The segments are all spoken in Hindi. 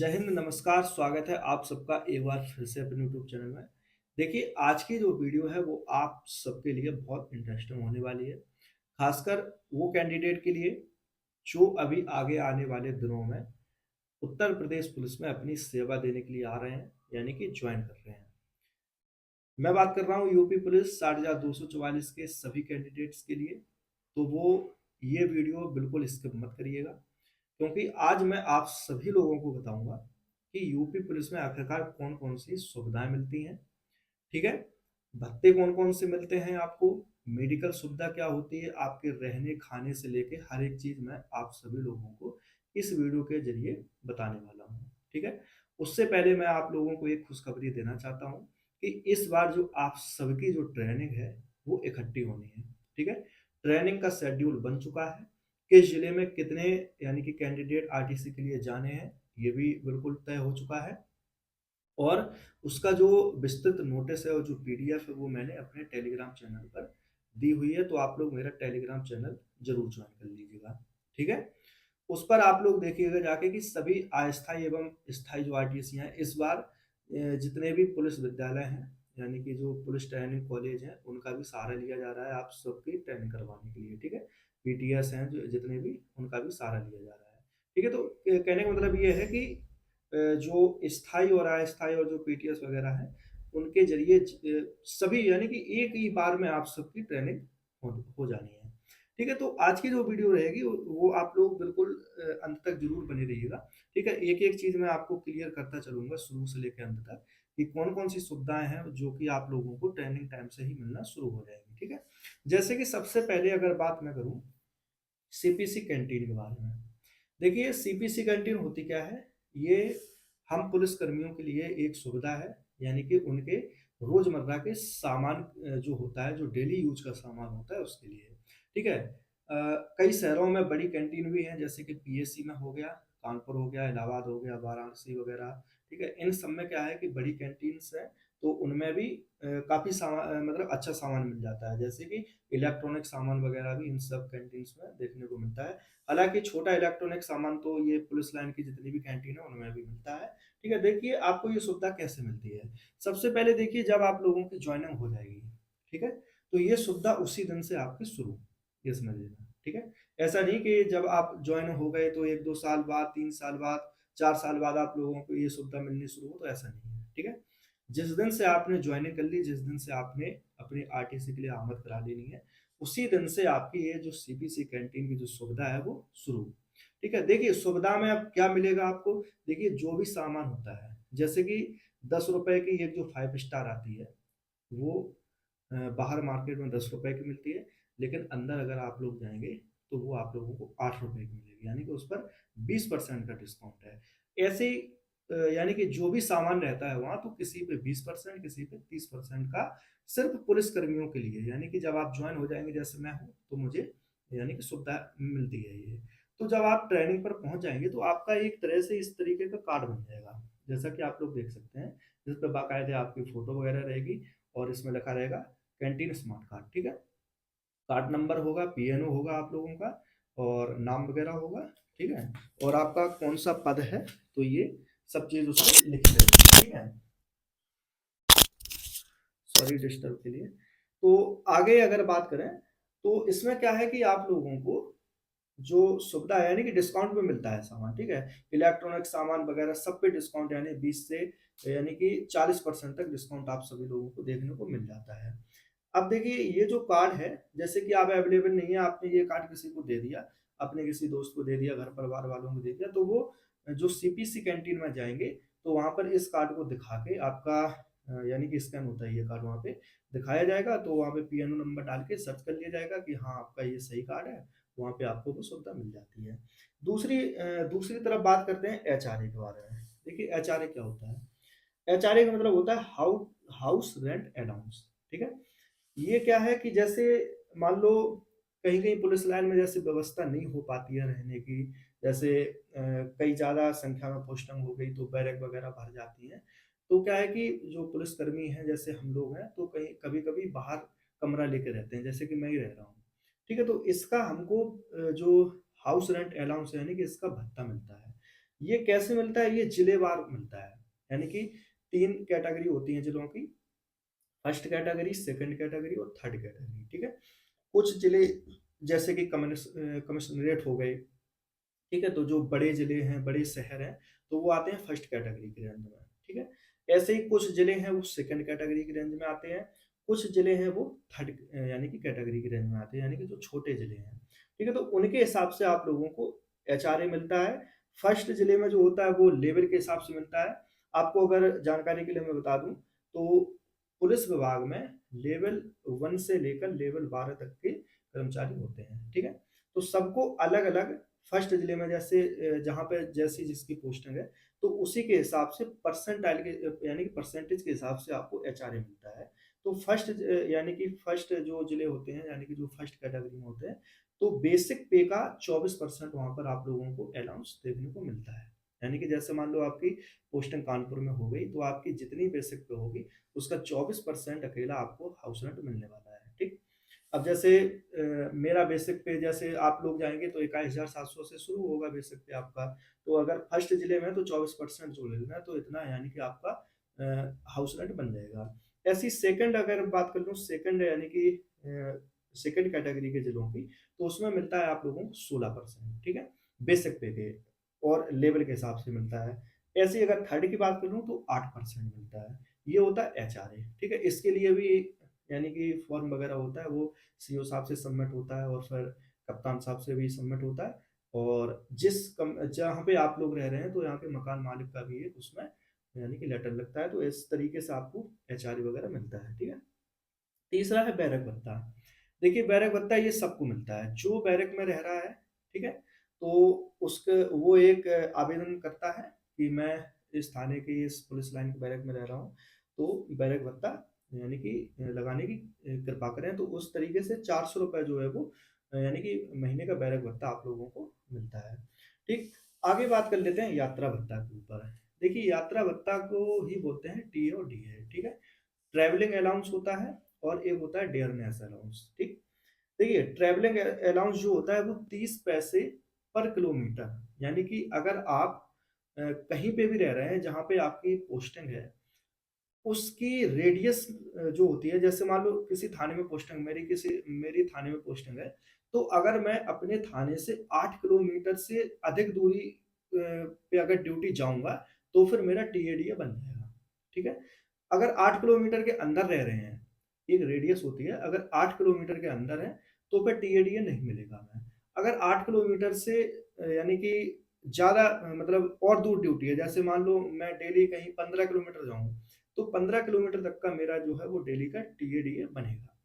जय हिंद, नमस्कार। स्वागत है आप सबका एक बार फिर से अपने यूट्यूब चैनल में। देखिए, आज की जो वीडियो है वो आप सबके लिए बहुत इंटरेस्टिंग होने वाली है। खासकर वो कैंडिडेट के लिए जो अभी आगे आने वाले दिनों में उत्तर प्रदेश पुलिस में अपनी सेवा देने के लिए आ रहे हैं, यानी कि ज्वाइन कर रहे हैं। मैं बात कर रहा हूँ यूपी पुलिस 60,244 के सभी कैंडिडेट्स के लिए। तो वो ये वीडियो बिल्कुल स्किप मत करिएगा, क्योंकि आज मैं आप सभी लोगों को बताऊंगा कि यूपी पुलिस में आखिरकार कौन कौन सी सुविधाएं मिलती हैं। ठीक है, भत्ते कौन कौन से मिलते हैं आपको, मेडिकल सुविधा क्या होती है, आपके रहने खाने से लेके हर एक चीज मैं आप सभी लोगों को इस वीडियो के जरिए बताने वाला हूँ। ठीक है, उससे पहले मैं आप लोगों को एक खुशखबरी देना चाहता हूँ कि इस बार जो आप सबकी जो ट्रेनिंग है वो इकट्ठी होनी है। ठीक है, ट्रेनिंग का शेड्यूल बन चुका है। किस जिले में कितने यानी कि कैंडिडेट आरटीसी के लिए जाने हैं ये भी बिल्कुल तय हो चुका है। और उसका जो विस्तृत नोटिस है और जो पीडीएफ है वो मैंने अपने टेलीग्राम चैनल पर दी हुई है। तो आप लोग मेरा टेलीग्राम चैनल जरूर ज्वाइन कर लीजिएगा। ठीक है, उस पर आप लोग देखिएगा जाके कि सभी अस्थायी एवं स्थायी जो आरटीसी हैं इस बार जितने भी पुलिस विद्यालय हैं, यानी कि जो पुलिस ट्रेनिंग कॉलेज हैं, उनका भी सहारा लिया जा रहा है आप सबकी ट्रेनिंग करवाने के लिए। ठीक है, पीटीएस हैं जो जितने भी, उनका भी सहारा लिया जा रहा है। ठीक है, तो कहने का मतलब ये है कि जो स्थायी और अस्थायी और जो पीटीएस वगैरह हैं उनके जरिए सभी यानी कि एक ही बार में आप सबकी ट्रेनिंग हो जानी है। ठीक है, तो आज की जो वीडियो रहेगी वो आप लोग बिल्कुल अंत तक जरूर बने रहिएगा। ठीक है, एक एक चीज मैं आपको क्लियर करता चलूंगा शुरू से लेकर अंत तक कि कौन कौन सी सुविधाएं हैं जो कि आप लोगों को ट्रेनिंग टाइम से ही मिलना शुरू हो जाएगी। ठीक है, जैसे कि सबसे पहले अगर बात मैं करूं सीपीसी कैंटीन के बारे में। देखिए, सीपीसी कैंटीन होती क्या है, ये हम पुलिस कर्मियों के लिए एक सुविधा है, यानी कि उनके रोजमर्रा के सामान जो होता है, जो डेली यूज का सामान होता है उसके लिए। ठीक है, कई शहरों में बड़ी कैंटीन भी हैं, जैसे कि पीएससी में हो गया, कानपुर हो गया, इलाहाबाद हो गया, वाराणसी वगैरह। ठीक है, इन सब में क्या है कि बड़ी कैंटीन्स हैं, तो उनमें भी काफी सामान मतलब अच्छा सामान मिल जाता है, जैसे कि इलेक्ट्रॉनिक सामान वगैरह भी इन सब कैंटीन्स में देखने को मिलता है। हालांकि छोटा इलेक्ट्रॉनिक सामान तो ये पुलिस लाइन की जितनी भी कैंटीन है उनमें भी मिलता है। ठीक है, देखिए आपको ये सुविधा कैसे मिलती है। सबसे पहले देखिए, जब आप लोगों की ज्वाइनिंग हो जाएगी, ठीक है, तो ये सुविधा उसी दिन से आपकी शुरू, ये समझ लेना। ठीक है, ऐसा नहीं कि जब आप ज्वाइन हो गए तो एक दो साल बाद, 3 साल बाद, 4 साल बाद आप लोगों को ये सुविधा मिलनी शुरू हो, तो ऐसा नहीं है। ठीक है, जिस दिन से आपने ज्वाइनिंग कर ली, जिस दिन से आपने अपनी आरटीसी के लिए आमद करा लेनी है, उसी दिन से आपकी ये जो सीपीसी कैंटीन की जो सुविधा है वो शुरू। ठीक है, देखिए सुविधा में अब क्या मिलेगा आपको। देखिए, जो भी सामान होता है, जैसे कि 10 रुपए की एक जो 5 स्टार आती है वो बाहर मार्केट में 10 रुपए की मिलती है, लेकिन अंदर अगर आप लोग जाएंगे तो वो आप लोगों को 8 रुपए की मिलेगी, यानी कि उस पर 20% का डिस्काउंट है। ऐसे ही यानी कि जो भी सामान रहता है वहां, तो किसी पे 20%, किसी पे 30% का, सिर्फ पुलिस कर्मियों के लिए, यानी कि जब आप ज्वाइन हो जाएंगे, जैसे मैं हूँ, तो मुझे यानी कि सुविधा मिलती है ये। तो जब आप ट्रेनिंग पर पहुंच जाएंगे तो आपका एक तरह से इस तरीके का कार्ड बन जाएगा, जैसा कि आप लोग देख सकते हैं, जिस पर बाकायदे आपकी फोटो वगैरह रहेगी और इसमें लिखा रहेगा कैंटीन स्मार्ट कार्ड। ठीक है, कार्ड नंबर होगा, पीएनओ होगा आप लोगों का, और नाम वगैरह होगा। ठीक है, और आपका कौन सा पद है, तो ये सब चीज उसमें लिखी रहेगी। ठीक है, सॉरी डिस्टर्ब के लिए। तो आगे अगर बात करें तो इसमें क्या है कि आप लोगों को जो सुविधा है, यानी कि डिस्काउंट पे मिलता है सामान। ठीक है, इलेक्ट्रॉनिक सामान वगैरह सब पे डिस्काउंट, यानी 20 से यानी कि 40% तक डिस्काउंट आप सभी लोगों को देखने को मिल जाता है। अब देखिए, ये जो कार्ड है, जैसे कि आप अवेलेबल नहीं है, आपने ये कार्ड किसी को दे दिया, अपने किसी दोस्त को दे दिया, घर परिवार वालों को दे दिया, तो वो जो सीपीसी कैंटीन में जाएंगे तो वहां पर इस कार्ड को दिखा के आपका यानी कि स्कैन होता है ये कार्ड, वहां पे दिखाया जाएगा, तो वहां पे पीएनओ नंबर डाल के सर्च कर लिया जाएगा कि हाँ आपका ये सही कार्ड है, वहां पे आपको वो सुविधा मिल जाती है। दूसरी तरफ बात करते हैं एचआरए के बारे में। देखिए, एचआरए क्या होता है। एचआरए का मतलब होता है हाउस रेंट अलाउंस। ठीक है, ये क्या है कि जैसे मान लो कहीं कहीं पुलिस लाइन में जैसे व्यवस्था नहीं हो पाती है रहने की, जैसे कई ज्यादा संख्या में पोस्टिंग हो गई तो बैरक वगैरह भर जाती है, तो क्या है कि जो पुलिसकर्मी हैं, जैसे हम लोग हैं, तो कहीं कभी कभी बाहर कमरा लेके रहते हैं, जैसे कि मैं ही रह रहा हूँ। ठीक है, तो इसका हमको जो हाउस रेंट अलाउंस है, यानी कि इसका भत्ता मिलता है। ये कैसे मिलता है? ये जिलेवार मिलता है, यानी कि 3 कैटेगरी होती हैं जिलों की, फर्स्ट कैटेगरी, सेकंड कैटेगरी और थर्ड कैटेगरी, ठीक है? कुछ जिले जैसे कि कमिश्नरेट हो गए, ठीक है? तो जो बड़े जिले हैं, बड़े शहर हैं, तो वो आते हैं फर्स्ट कैटेगरी की रेंज में, ठीक है? ऐसे ही कुछ जिले हैं वो सेकंड कैटेगरी की रेंज में आते हैं, कुछ जिले हैं वो थर्ड यानी कि कैटेगरी की रेंज में आते हैं, यानी कि जो छोटे जिले हैं, ठीक है? तो उनके हिसाब से आप लोगों को एचआरए मिलता है। फर्स्ट जिले में जो होता है वो लेवल के हिसाब से मिलता है। आपको अगर जानकारी के लिए मैं बता दूँ, तो पुलिस विभाग में लेवल 1 से लेकर लेवल 12 तक के कर्मचारी होते हैं, ठीक है? तो सबको अलग-अलग फर्स्ट जिले में जैसे जहाँ पे जैसी जिसकी पोस्टिंग है, तो उसी के हिसाब से परसेंटाइल के यानी कि परसेंटेज के हिसाब से आपको एचआरए मिलता है। तो यानी कि फर्स्ट जो जिले होते हैं, यानी कि जो फर्स्ट कैटेगरी में होते हैं, तो बेसिक पे का 24% वहाँ पर आप लोगों को अलाउंस देखने को मिलता है। यानी कि जैसे मान लो आपकी पोस्टिंग कानपुर में हो गई, तो आपकी जितनी बेसिक पे होगी, उसका 24% अकेला आपको हाउस रेंट मिलने वाला है, ठीक? अब जैसे मेरा बेसिक पे जैसे आप लोग जाएँगे तो 21,700 से शुरू होगा बेसिक पे आपका। तो अगर फर्स्ट जिले में तो 24% जो ले लेना तो इतना यानी कि आपका हाउस रेंट बन जाएगा। ऐसी सेकंड अगर बात कर लूँ, सेकंड यानी कि सेकंड कैटेगरी के जिलों की, तो उसमें मिलता है आप लोगों को 16%, ठीक है? बेसिक पे के और लेवल के हिसाब से मिलता है। ऐसे ही अगर थर्ड की बात करूँ तो 8% मिलता है। ये होता है एचआरए, ठीक है? इसके लिए भी यानी कि फॉर्म वगैरह होता है, वो सीओ साहब से सबमिट होता है और फिर कप्तान साहब से भी सबमिट होता है, और जहाँ पे आप लोग रह रहे हैं तो यहाँ पे मकान मालिक का भी एक उसमें यानी कि लेटर लगता है, तो इस तरीके से आपको एचआरए वगैरह मिलता है, ठीक है? तीसरा है बैरक भत्ता। देखिए बैरक भत्ता ये सबको मिलता है, जो बैरक में रह रहा है, ठीक है? तो उसके वो एक आवेदन करता है कि मैं इस थाने के इस पुलिस लाइन के बैरक में रह रहा हूँ, तो बैरक भत्ता यानी कि लगाने की कृपा करें। तो उस तरीके से ₹400 जो है वो यानी कि महीने का बैरक भत्ता आप लोगों को मिलता है, ठीक? आगे बात कर लेते हैं यात्रा भत्ता के ऊपर। देखिए यात्रा भत्ता को ही बोलते हैं टीए और डीए, ठीक है? ट्रैवलिंग अलाउंस होता है और एक होता है डियरनेस अलाउंस, ठीक? देखिए ट्रैवलिंग अलाउंस जो होता है वो 30 पैसे पर किलोमीटर, यानी कि अगर आप कहीं पे भी रह रहे हैं जहाँ पे आपकी पोस्टिंग है, उसकी रेडियस जो होती है, जैसे मान लो किसी थाने में पोस्टिंग मेरी थाने में पोस्टिंग है, तो अगर मैं अपने थाने से 8 किलोमीटर से अधिक दूरी पे अगर ड्यूटी जाऊँगा, तो फिर मेरा टीएडीए बन जाएगा, ठीक है? अगर 8 किलोमीटर के अंदर रह रहे हैं, एक रेडियस होती है, अगर 8 किलोमीटर के अंदर है, तो फिर टीएडीए नहीं मिलेगा हमें। अगर 8 किलोमीटर से यानी कि ज़्यादा मतलब और दूर ड्यूटी है, जैसे मान लो मैं डेली कहीं 15 किलोमीटर जाऊँ, तो 15 किलोमीटर तक का मेरा जो है वो डेली का टीएडीए बनेगा।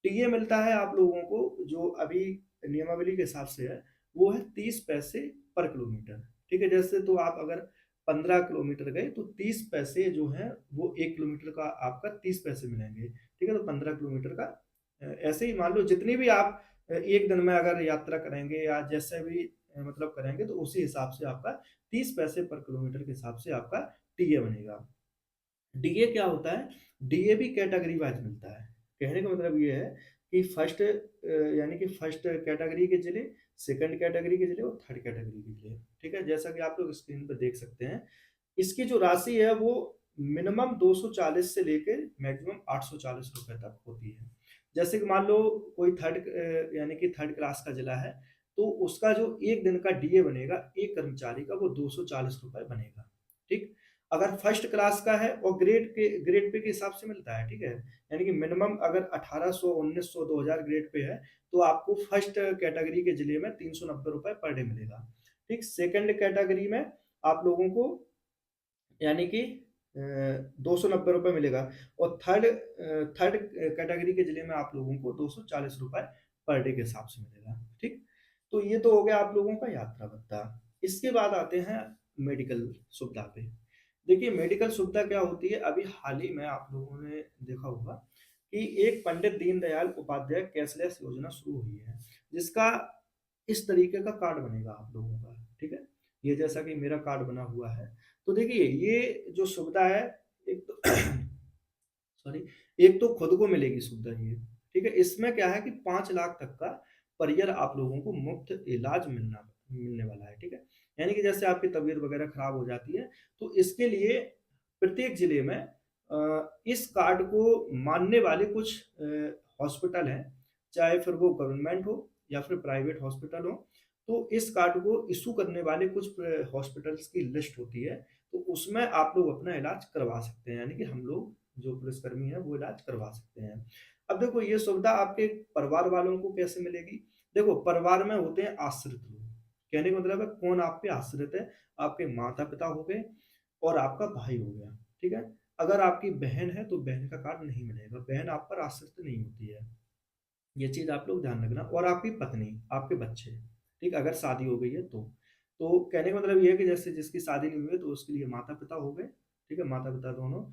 टीए मिलता है आप लोगों को जो अभी नियमावली के हिसाब से है, वो है 30 पैसे पर किलोमीटर, ठीक है? जैसे तो आप अगर 15 किलोमीटर गए तो 30 पैसे जो हैं वो 1 किलोमीटर का आपका 30 पैसे मिलेंगे, ठीक है? तो 15 किलोमीटर का ऐसे ही मान लो जितनी भी आप 1 दिन में अगर यात्रा करेंगे या जैसे भी मतलब करेंगे, तो उसी हिसाब से आपका 30 पैसे पर किलोमीटर के हिसाब से आपका टीए बनेगा। डीए क्या होता है? डीए भी कैटेगरी वाइज़ मिलता है। कहने का मतलब ये है कि यानी कि फर्स्ट कैटेगरी के जिले, सेकंड कैटेगरी के जिले और थर्ड कैटेगरी के जिले, ठीक है? जैसा कि आप लोग स्क्रीन पे देख सकते हैं। इसकी जो राशि है वो मिनिमम 240 से लेके मैक्सिमम ₹840 तक होती है। जैसे कि मान लो कोई यानी कि थर्ड क्लास का जिला है, तो उसका जो 1 दिन का डीए बनेगा, एक कर्मचारी का वो ₹240 बनेगा, ठीक? अगर फर्स्ट क्लास का है और ग्रेड पे के हिसाब से मिलता है, ठीक है? यानी कि मिनिमम अगर 1800, 1900, 2000 ग्रेड पे है, तो आपको फर्स्ट कैटेगरी के जिले में ₹390 पर डे मिलेगा, ठीक? सेकंड कैटेगरी में आप लोगों को यानी कि ₹290 मिलेगा, और थर्ड कैटेगरी के जिले में आप लोगों को ₹240 पर डे के हिसाब से मिलेगा, ठीक? तो ये तो हो गया आप लोगों का यात्रा भत्ता। इसके बाद आते हैं मेडिकल सुविधा पे। देखिए मेडिकल सुविधा क्या होती है, अभी हाल ही में आप लोगों ने देखा होगा कि एक पंडित दीनदयाल उपाध्याय कैशलेस योजना शुरू हुई है, जिसका इस तरीके का कार्ड बनेगा आप लोगों का, ठीक है? ये जैसा कि मेरा कार्ड बना हुआ है। तो देखिए ये जो सुविधा है, एक तो सॉरी, एक तो खुद को मिलेगी सुविधा ये, ठीक है? इसमें क्या है कि 5 लाख तक का पर ईयर आप लोगों को मुफ्त इलाज मिलने वाला है, ठीक है? यानी कि जैसे आपकी तबीयत वगैरह खराब हो जाती है, तो इसके लिए प्रत्येक जिले में इस कार्ड को मानने वाले कुछ हॉस्पिटल हैं, चाहे फिर वो गवर्नमेंट हो या फिर प्राइवेट हॉस्पिटल हो, तो इस कार्ड को इश्यू करने वाले कुछ हॉस्पिटल्स की लिस्ट होती है, तो उसमें आप लोग अपना इलाज करवा सकते हैं, यानी कि हम लोग जो पुलिसकर्मी हैं वो इलाज करवा सकते हैं। अब देखो ये सुविधा आपके परिवार वालों को कैसे मिलेगी? देखो परिवार में होते हैं आश्रित लोग, कहने का मतलब है कौन आप पे आश्रित है, आपके माता-पिता हो गए और आपका भाई हो गया, ठीक है? अगर आपकी बहन है तो बहन का कार्ड नहीं मिलेगा, बहन आप पर आश्रित नहीं होती है। ये चीज़ आप लोग ध्यान रखना और आपकी पत्नी, आपके बच्चे, ठीक? अगर शादी हो गई है तो। तो कहने का मतलब ये है कि जैसे जिसकी शादी नहीं हुई है तो उसके लिए माता-पिता हो गए, ठीक है? माता-पिता दोनों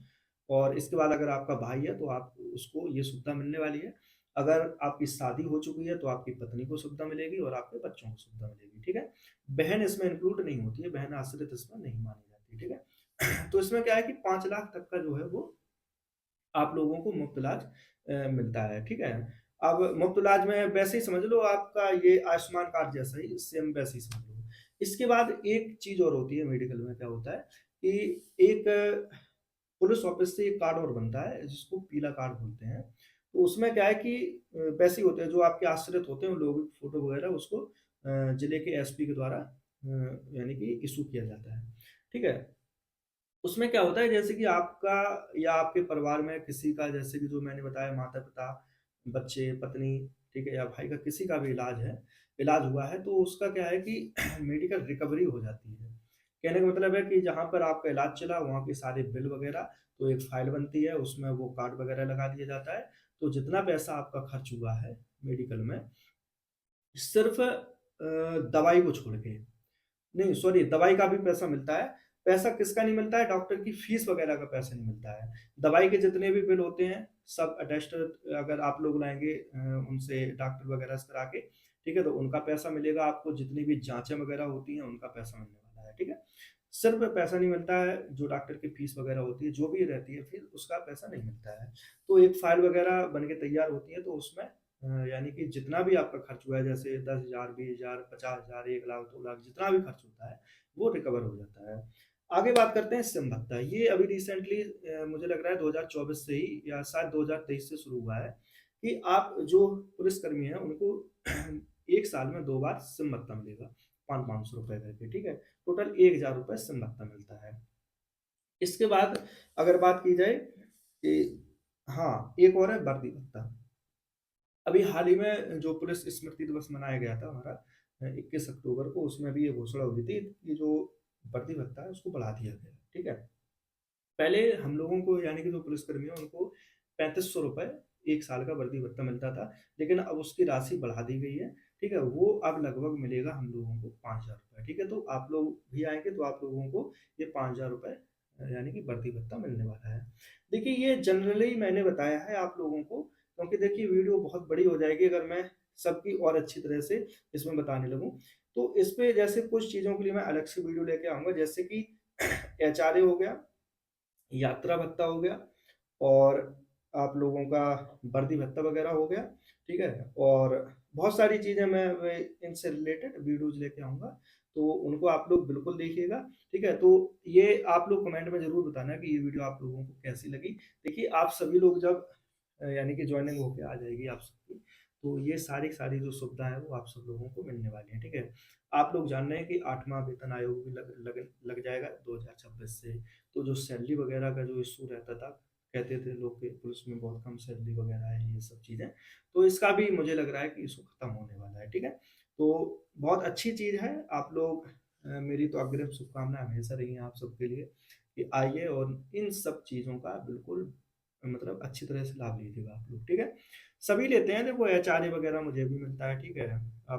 और इसके बाद अगर आपका भाई है तो आप उसको ये सुविधा मिलने वाली है। अगर आपकी शादी हो चुकी है तो आपकी पत्नी को सुविधा मिलेगी और आपके बच्चों को सुविधा मिलेगी, ठीक है? बहन इसमें इंक्लूड नहीं होती है, बहन आश्रित इसमें नहीं मानी जाती, ठीक है? तो इसमें क्या है कि 5 लाख तक का जो है वो आप लोगों को मुफ्त इलाज मिलता है, ठीक है? अब मुफ्त इलाज में वैसे ही समझ लो आपका ये आयुष्मान कार्ड जैसा ही सेम वैसे ही समझ लो। इसके बाद एक चीज़ और होती है मेडिकल में क्या होता है कि एक पुलिस ऑफिस से एक कार्ड और बनता है जिसको पीला कार्ड बोलते हैं। तो उसमें क्या है कि वैसे ही होते हैं जो आपके आश्रित होते हैं उन लोगों की फ़ोटो वगैरह उसको जिले के एसपी के द्वारा यानी कि इश्यू किया जाता है, ठीक है? उसमें क्या होता है जैसे कि आपका या आपके परिवार में किसी का जैसे कि जो मैंने बताया माता-पिता, बच्चे, पत्नी, ठीक है? या भाई का किसी का भी इलाज हुआ है तो उसका क्या है कि मेडिकल रिकवरी हो जाती है। कहने का मतलब है कि जहाँ पर आपका इलाज चला वहाँ के सारे बिल वगैरह तो एक फ़ाइल बनती है उसमें वो कार्ड वगैरह लगा दिया जाता है। तो जितना पैसा आपका खर्च हुआ है मेडिकल में सिर्फ़ दवाई को छोड़ के नहीं सॉरी दवाई का भी पैसा मिलता है। पैसा किसका नहीं मिलता है? डॉक्टर की फीस वगैरह का पैसा नहीं मिलता है। दवाई के जितने भी बिल होते हैं, सब अटेस्ट अगर आप लोग लाएँगे उनसे डॉक्टर वगैरह से करा के, ठीक है? तो उनका पैसा मिलेगा आपको, जितनी भी जाँचें वगैरह होती हैं, उनका पैसा मिलने वाला है, ठीक है? सिर्फ़ पैसा नहीं मिलता है, जो डॉक्टर की फीस वगैरह होती है, जो भी रहती है फीस, उसका पैसा नहीं मिलता है। तो एक फ़ाइल वगैरह बन के तैयार होती है, तो उसमें यानी कि जितना भी आपका खर्च हुआ है, जैसे 10,000, 20,000, 50,000, 1 लाख, 2 लाख, जितना भी खर्च होता है, वो रिकवर हो जाता है। आगे बात करते हैं सिम भत्ता। ये अभी रिसेंटली मुझे लग रहा है 2024 से ही या शायद 2023 से शुरू हुआ है कि आप जो पुलिसकर्मी हैं, उनको 1 साल में 2 बार सिम भत्ता मिलेगा, 500-500 रुपए करके, ठीक है? टोटल 1,000 रुपए सिम भत्ता मिलता है। इसके बाद अगर बात की जाए कि हाँ, एक और है वर्दी भत्ता। अभी हाल ही में जो पुलिस स्मृति दिवस मनाया गया था हमारा 21 अक्टूबर को उसमें भी ये घोषणा हुई थी कि जो वर्दी भत्ता है उसको बढ़ा दिया गया है, ठीक है? पहले हम लोगों को यानी कि जो पुलिसकर्मी हैं उनको ₹3500 1 साल का वर्दी भत्ता मिलता था, लेकिन अब उसकी राशि बढ़ा दी गई है, ठीक है? वो अब लगभग मिलेगा हम लोगों को ₹5000 ठीक है? तो आप लोग भी आएँगे तो आप लोगों को ये ₹5000 यानी कि वर्दी भत्ता मिलने वाला है। देखिए ये जनरली मैंने बताया है आप लोगों को क्योंकि देखिए वीडियो बहुत बड़ी हो जाएगी अगर मैं सबकी और अच्छी तरह से इसमें बताने लगूँ। तो इस पे जैसे कुछ चीज़ों के लिए मैं अलग से वीडियो लेके आऊँगा जैसे कि एचआरए हो गया यात्रा भत्ता हो गया और आप लोगों का वर्दी भत्ता वगैरह हो गया, ठीक है? और बहुत सारी चीज़ें मैं वे इनसे रिलेटेड वीडियोज़ लेके आऊँगा, तो उनको आप लोग बिल्कुल देखिएगा, ठीक है? तो ये आप लोग कमेंट में ज़रूर बताना कि ये वीडियो आप लोगों को कैसी लगी। देखिए, आप सभी लोग जब यानी कि जॉइनिंग होके आ जाएगी आप सबकी, तो ये सारी-सारी जो सुविधा है वो आप सब लोगों को मिलने वाली है, ठीक है? आप लोग जान रहे हैं कि 8वाँ वेतन आयोग भी लग जाएगा 2026 से, तो जो सैलरी वगैरह का जो इश्यू रहता था, कहते थे लोग कि पुलिस में बहुत कम सैलरी वगैरह है, ये सब चीज़ें, तो इसका भी मुझे लग रहा है कि इश्यू खत्म होने वाला है, ठीक है? तो बहुत अच्छी चीज़ है, आप लोग मेरी तो अग्रिम शुभकामनाएँ हमेशा रही हैं आप सबके लिए कि आइए और इन सब चीज़ों का बिल्कुल मतलब अच्छी तरह से लाभ लीजिएगा आप लोग, ठीक है? सभी लेते हैं देखो एचआरए वगैरह मुझे भी मिलता है, ठीक है?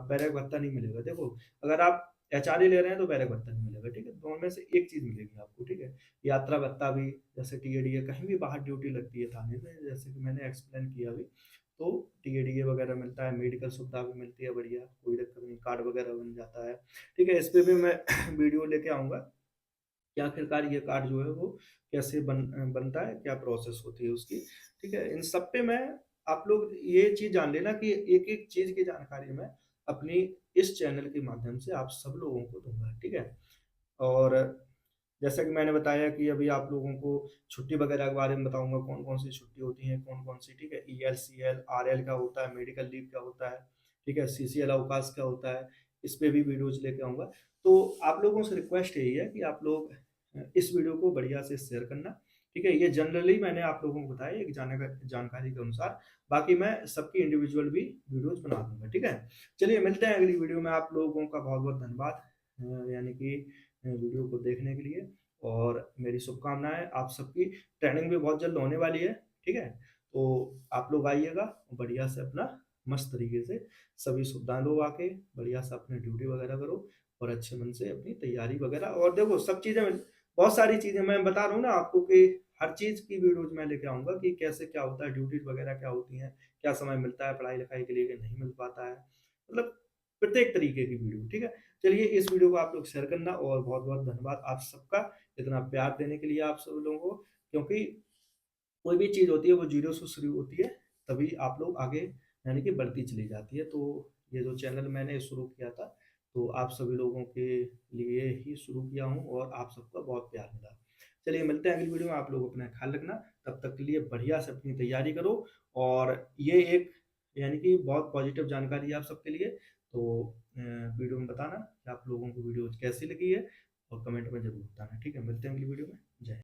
बैरक भत्ता नहीं मिलेगा। देखो, अगर आप एचआरए ले रहे हैं तो बैरक भत्ता नहीं मिलेगा, ठीक है? दोनों में से एक चीज़ मिलेगी आपको, ठीक है? यात्रा भत्ता भी जैसे टीएडीए कहीं भी बाहर ड्यूटी लगती है थाने में, जैसे कि मैंने एक्सप्लेन किया अभी, तो टीएडीए वगैरह मिलता है, मेडिकल सुविधा भी मिलती है बढ़िया, कोई दिक्कत नहीं, कार्ड वगैरह बन जाता है, ठीक है? इस पे भी मैं वीडियो लेके आऊँगा कि आखिरकार ये कार्ड जो है वो कैसे बनता है, क्या प्रोसेस होती है उसकी, ठीक है? इन सब पे मैं आप लोग ये चीज़ जान लेना कि एक-एक चीज़ की जानकारी मैं अपनी इस चैनल के माध्यम से आप सब लोगों को दूँगा, ठीक है? और जैसा कि मैंने बताया कि अभी आप लोगों को छुट्टी वगैरह के बारे में बताऊँगा, कौन-कौन सी छुट्टी होती हैं, कौन-कौन सी, ठीक है? ईएल, सीएल, आरएल क्या होता है, मेडिकल लीव क्या होता है, ठीक है? सीसीएल अवकाश क्या होता है, इस पे भी वीडियोज़ लेके आऊँगा। तो आप लोगों से रिक्वेस्ट यही है कि आप लोग इस वीडियो को बढ़िया से शेयर करना, ठीक है? ये जनरली मैंने आप लोगों को बताया एक जानकारी के अनुसार, बाकी मैं सबकी इंडिविजुअल भी वीडियोज़ बना दूँगा, ठीक है? चलिए मिलते हैं अगली वीडियो में, आप लोगों का बहुत-बहुत धन्यवाद यानी कि वीडियो को देखने के लिए और मेरी शुभकामनाएँ आप सबकी ट्रेनिंग भी बहुत जल्द होने वाली है, ठीक है? तो आप लोग आइएगा, बढ़िया से अपना मस्त तरीके से सभी सुविधाएँ लो आके, बढ़िया से अपनी ड्यूटी वगैरह करो और अच्छे मन से अपनी तैयारी वगैरह और देखो सब चीज़ें बहुत सारी चीज़ें मैं बता रहा हूँ ना आपको कि हर चीज़ की वीडियोज़ मैं लेके आऊँगा कि कैसे क्या होता है, ड्यूटीज़ वगैरह क्या होती हैं, क्या समय मिलता है पढ़ाई-लिखाई के लिए कि नहीं मिल पाता है। मतलब प्रत्येक तरीके की वीडियो, ठीक है? चलिए इस वीडियो को आप लोग शेयर करना और बहुत-बहुत धन्यवाद आप सबका, इतना प्यार देने के लिए आप सब लोगों को क्योंकि कोई भी चीज़ होती है वो ज़ीरो से शुरू होती है, तभी आप लोग आगे यानी कि बढ़ती चली जाती है। तो ये जो चैनल मैंने शुरू किया था, तो आप सभी लोगों के लिए ही शुरू किया हूँ और आप सबका बहुत प्यार मिला। चलिए मिलते हैं अगली वीडियो में, आप लोग अपना ख़्याल रखना, तब तक के लिए बढ़िया से अपनी तैयारी करो और ये एक यानी कि बहुत पॉज़िटिव जानकारी है आप सबके लिए। तो वीडियो में बताना कि आप लोगों को वीडियो कैसी लगी है और कमेंट में ज़रूर बताना, ठीक है? मिलते हैं अगली वीडियो में। जय हिंद।